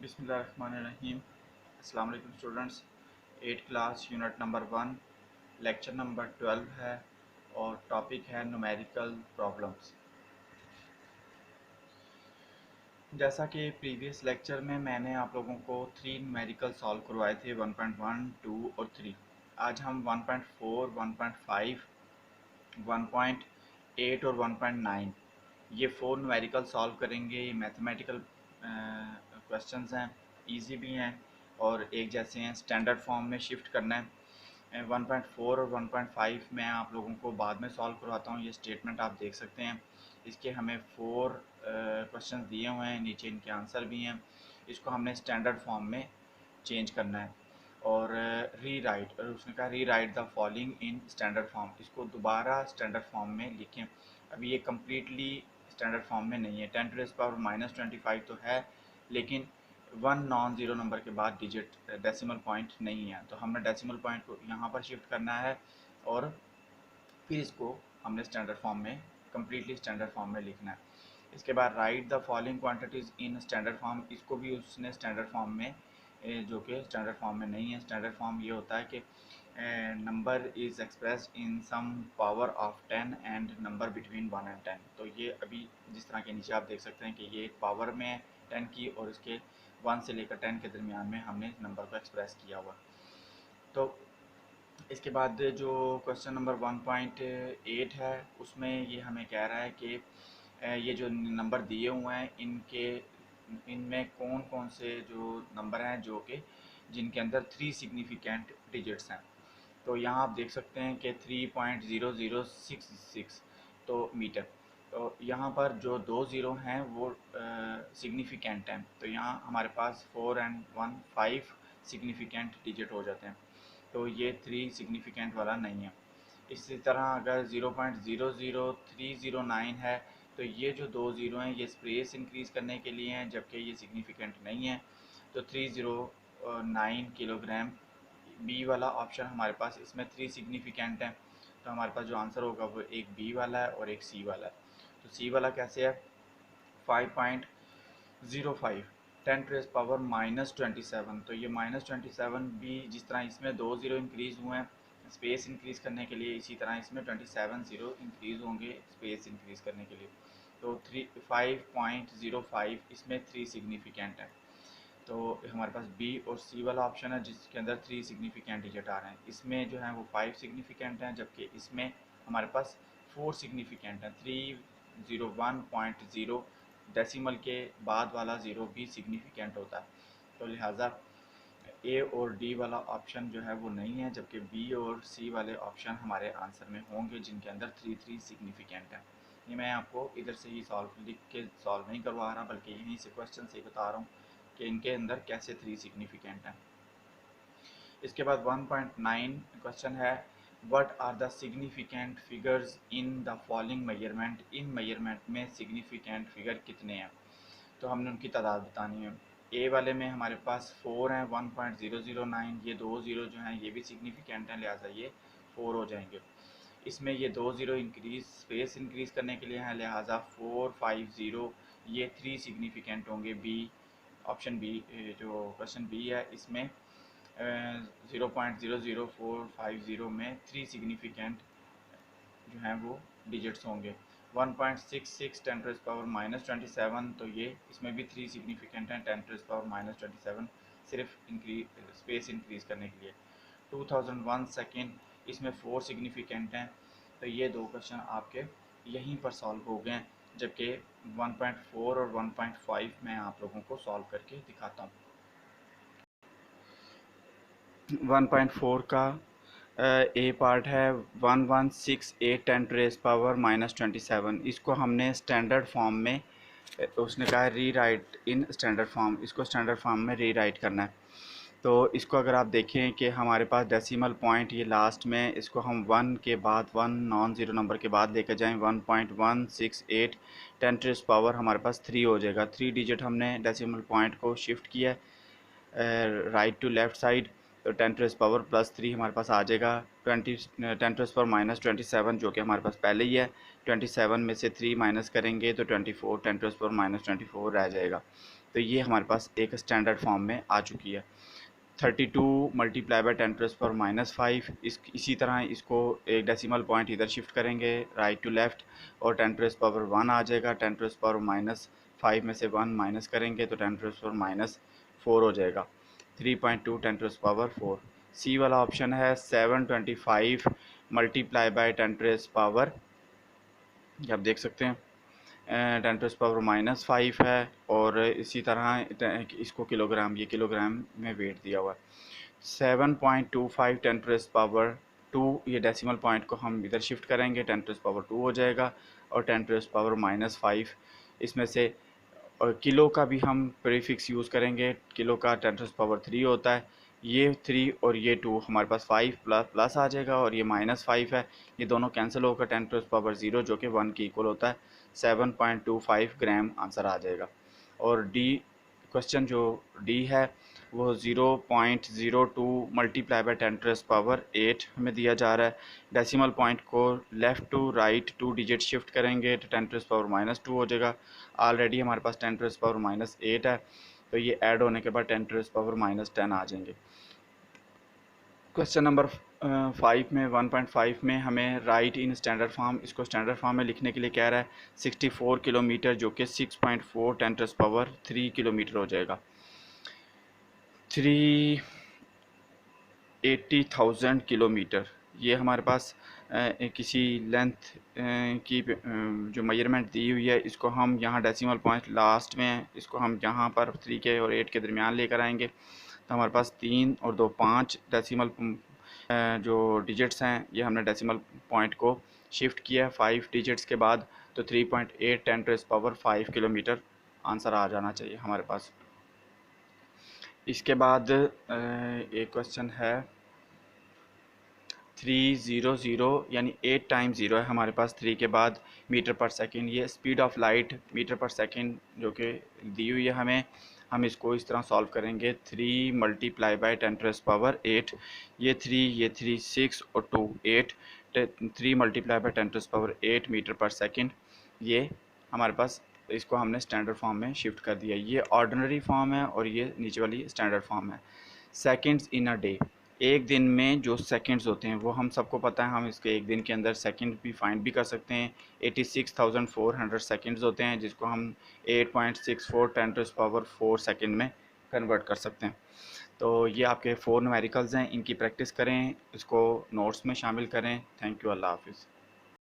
बिस्मिल्लाहिर्रहमानिर्रहीम। अस्सलाम वालेकुम students. 8 class unit number 1 lecture number 12 है और टॉपिक है न्यूमेरिकल प्रॉब्लम्स। जैसा कि प्रीवियस लेक्चर में मैंने आप लोगों को 3 न्यूमेरिकल सॉल्व करवाए थे 1.1, 2 और 3। आज हम 1.4, 1.5, 1.8 और 1.9 ये 4 न्यूमेरिकल सॉल्व करेंगे। ये मैथमेटिकल क्वेश्चंस हैं, इजी भी हैं और एक जैसे हैं। स्टैंडर्ड फॉर्म में शिफ्ट करना है। 1.4 और 1.5 मैं आप लोगों को बाद में सॉल्व करवाता हूँ। ये स्टेटमेंट आप देख सकते हैं। इसके हमें 4 क्वेश्चंस दिए हुए हैं, नीचे इनके आंसर भी हैं। इसको हमने स्टैंडर्ड फॉर्म में चेंज करना है और री राइट, और उसने कहा री right the following in standard form. इसको दोबारा स्टैंडर्ड फॉर्म में लिखें। अभी ये कम्प्लीटली स्टैंडर्ड फॉर्म में नहीं है। 10⁻⁻25 तो है, लेकिन 1 नॉन ज़ीरो नंबर के बाद डिजिट डेसिमल पॉइंट नहीं है, तो हमने डेसिमल पॉइंट को यहाँ पर शिफ्ट करना है और फिर इसको हमने स्टैंडर्ड फॉर्म में कम्प्लीटली स्टैंडर्ड फॉर्म में लिखना है। इसके बाद right the following quantities in standard form, इसको भी उसने स्टैंडर्ड फॉर्म में, जो कि स्टैंडर्ड फॉर्म में नहीं है। स्टैंडर्ड फॉर्म ये होता है कि number is expressed in some power of 10 and number between 1 and 10। तो ये अभी जिस तरह के नीचे आप देख सकते हैं कि ये एक पावर में है 10 की, और इसके 1 से लेकर 10 के दरमियान में हमने नंबर को एक्सप्रेस किया हुआ। तो इसके बाद जो क्वेश्चन नंबर 1.8 है उसमें ये हमें कह रहा है कि ये जो नंबर दिए हुए हैं इनमें कौन कौन से जो नंबर हैं जो कि जिनके अंदर 3 सिग्निफिकेंट डिजिट्स हैं। तो यहाँ आप देख सकते हैं कि 3.0066 तो मीटर। तो यहाँ पर जो 2 ज़ीरो हैं वो सिग्निफिकेंट हैं, तो यहाँ हमारे पास 4 एंड 1 5 सिग्निफिकेंट डिजिट हो जाते हैं। तो ये 3 सिग्निफिकेंट वाला नहीं है। इसी तरह अगर 0.000309 है तो ये जो 2 ज़ीरो हैं ये स्पेस इंक्रीज़ करने के लिए हैं, जबकि ये सिग्निफिकेंट नहीं है। तो 309 किलोग्राम बी वाला ऑप्शन हमारे पास, इसमें 3 सिग्निफिकेंट हैं। तो हमारे पास जो आंसर होगा वो एक बी वाला है और एक सी वाला है। तो सी वाला कैसे है? 5.05 10⁻⁻27। तो ये -27 भी जिस तरह इसमें 2 ज़ीरो इंक्रीज़ हुए हैं स्पेस इंक्रीज़ करने के लिए, इसी तरह इसमें 27 ज़ीरो इंक्रीज़ होंगे स्पेस इंक्रीज़ करने के लिए। तो 5.05 इसमें 3 सिग्निफिकेंट है। तो हमारे पास बी और सी वाला ऑप्शन है जिसके अंदर 3 सिग्निफिकेंट डिजिट आ रहे हैं। इसमें जो है वो 5 सिग्निफिकेंट हैं, जबकि इसमें हमारे पास 4 सिग्निफिकेंट हैं। 301.0 डेसिमल के बाद वाला ज़ीरो भी सिग्निफिकेंट होता है। तो लिहाजा ए और डी वाला ऑप्शन जो है वो नहीं है, जबकि बी और सी वाले ऑप्शन हमारे आंसर में होंगे जिनके अंदर 3 सिग्निफिकेंट हैं। ये मैं आपको इधर से ही सॉल्व लिख के सॉल्व नहीं करवा रहा, बल्कि यहीं से क्वेश्चन से बता रहा हूँ कि इनके अंदर कैसे 3 सिग्निफिकेंट हैं। इसके बाद 1.9 क्वेश्चन है, what are the significant figures in the following measurement. इन मेजरमेंट में सिग्निफिकेंट फिगर कितने हैं, तो हमने उनकी तादाद बतानी है। ए वाले में हमारे पास 4 हैं 1.009, ये 2 ज़ीरो जो हैं ये भी सिग्निफिकेंट हैं, लिहाजा ये 4 हो जाएंगे। इसमें ये 2 ज़ीरो इंक्रीज स्पेस इंक्रीज़ करने के लिए हैं, लिहाजा 450 ये 3 सिग्निफिकेंट होंगे। बी ऑप्शन बी जो क्वेश्चन बी है इसमें 0.00450 में 3 सिग्निफिकेंट जो हैं वो डिजिट्स होंगे। 1.66 10⁻⁻27 तो ये इसमें भी 3 सिग्निफिकेंट हैं 10⁻⁻27 सिर्फ स्पेस इंक्रीज़ करने के लिए। 2001 सेकेंड इसमें 4 सिग्निफिकेंट हैं। तो ये 2 क्वेश्चन आपके यहीं पर सॉल्व हो गए, जबकि 1.4 और 1.5 मैं आप लोगों को सॉल्व करके दिखाता हूँ। 1.4 का ए पार्ट है 1168 10⁻⁻27। इसको हमने स्टैंडर्ड फॉर्म में, उसने कहा है री राइट इन स्टैंडर्ड फॉर्म, इसको स्टैंडर्ड फॉर्म में री राइट करना है। तो इसको अगर आप देखें कि हमारे पास डेसिमल पॉइंट ये लास्ट में, इसको हम 1 के बाद 1 नॉन ज़ीरो नंबर के बाद लेकर जाएं 1.168 10⁻, हमारे पास 3 हो जाएगा। 3 डिजिट हमने डेसिमल पॉइंट को शिफ्ट किया है राइट टू लेफ़्ट साइड। तो 10⁻+3 हमारे पास आ जाएगा। 10⁻⁻27 जो कि हमारे पास पहले ही है। 27 में से 3 माइनस करेंगे तो 24, 10⁻⁻24 रह जाएगा। तो ये हमारे पास एक स्टैंडर्ड फॉर्म में आ चुकी है। 32 मल्टीप्लाई बाई 10⁻⁻5 इसी तरह इसको एक डेसिमल पॉइंट इधर शिफ्ट करेंगे राइट टू लेफ़्ट और 10⁻1 आ जाएगा। 10⁻5 में से 1 माइनस करेंगे तो 10⁻4 हो जाएगा। 3.2 10⁻4। सी वाला ऑप्शन है 725 मल्टीप्लाई बाई 10⁻, आप देख सकते हैं 10⁻⁻5 है और इसी तरह इसको किलोग्राम, ये किलोग्राम में वेट दिया हुआ है। 7.25 10⁻2, ये डेसिमल पॉइंट को हम इधर शिफ्ट करेंगे 10⁻2 हो जाएगा और 10⁻5 इसमें से किलो का भी हम प्रीफिक्स यूज़ करेंगे। किलो का 10⁻3 होता है। ये 3 और ये 2 हमारे पास 5 प्लस आ जाएगा और ये -5 है, ये दोनों कैंसिल होकर 10⁻0 जो कि 1 के इक्वल होता है। 7.25 ग्राम आंसर आ जाएगा। और डी क्वेश्चन जो डी है वो 0.02 मल्टीप्लाई बाई 10⁻8 हमें दिया जा रहा है। डेसिमल पॉइंट को left to right 2 digit shift करेंगे तो 10⁻2 हो जाएगा। ऑलरेडी हमारे पास 10⁻8 है, तो ये ऐड होने के बाद 10⁻10 आ जाएंगे। क्वेश्चन नंबर 5 में 1.5 में हमें राइट इन स्टैंडर्ड फॉर्म, इसको स्टैंडर्ड फॉर्म में लिखने के लिए कह रहा है। 64 किलोमीटर जो कि 6.4 10⁻3 किलोमीटर हो जाएगा। 380,000 किलोमीटर, ये हमारे पास किसी लेंथ की जो मेजरमेंट दी हुई है, इसको हम यहाँ डेसिमल पॉइंट लास्ट में इसको हम यहाँ पर 3 के और 8 के दरमियान लेकर आएंगे तो हमारे पास 3 और 2 5 डेसिमल जो डिजिट्स हैं ये हमने डेसिमल पॉइंट को शिफ्ट किया है 5 डिजिट्स के बाद। तो 3.8 10⁻5 किलोमीटर आंसर आ जाना चाहिए हमारे पास। इसके बाद एक क्वेश्चन है 300 यानी 8 टाइम्स 0 है हमारे पास 3 के बाद मीटर पर सेकंड। ये स्पीड ऑफ लाइट मीटर पर सेकंड जो कि दी हुई है हमें, हम इसको इस तरह सॉल्व करेंगे। 3 मल्टीप्लाई बाई 10⁻8, ये 3 6 और 2 8, 3 मल्टीप्लाई बाई 10⁻8 मीटर पर सेकंड। ये हमारे पास इसको हमने स्टैंडर्ड फॉर्म में शिफ्ट कर दिया। ये ऑर्डिनरी फॉर्म है और ये नीचे वाली स्टैंडर्ड फॉर्म है। सेकंड्स इन अ डे, एक दिन में जो सेकंड्स होते हैं वो हम सबको पता है, हम इसके एक दिन के अंदर सेकंड भी फाइंड भी कर सकते हैं। 86,400 सेकंड्स होते हैं जिसको हम 8.64 10⁻4 सेकंड में कन्वर्ट कर सकते हैं। तो ये आपके 4 न्यूमेरिकल्स हैं, इनकी प्रैक्टिस करें, इसको नोट्स में शामिल करें। थैंक यू, अल्लाह हाफिज़।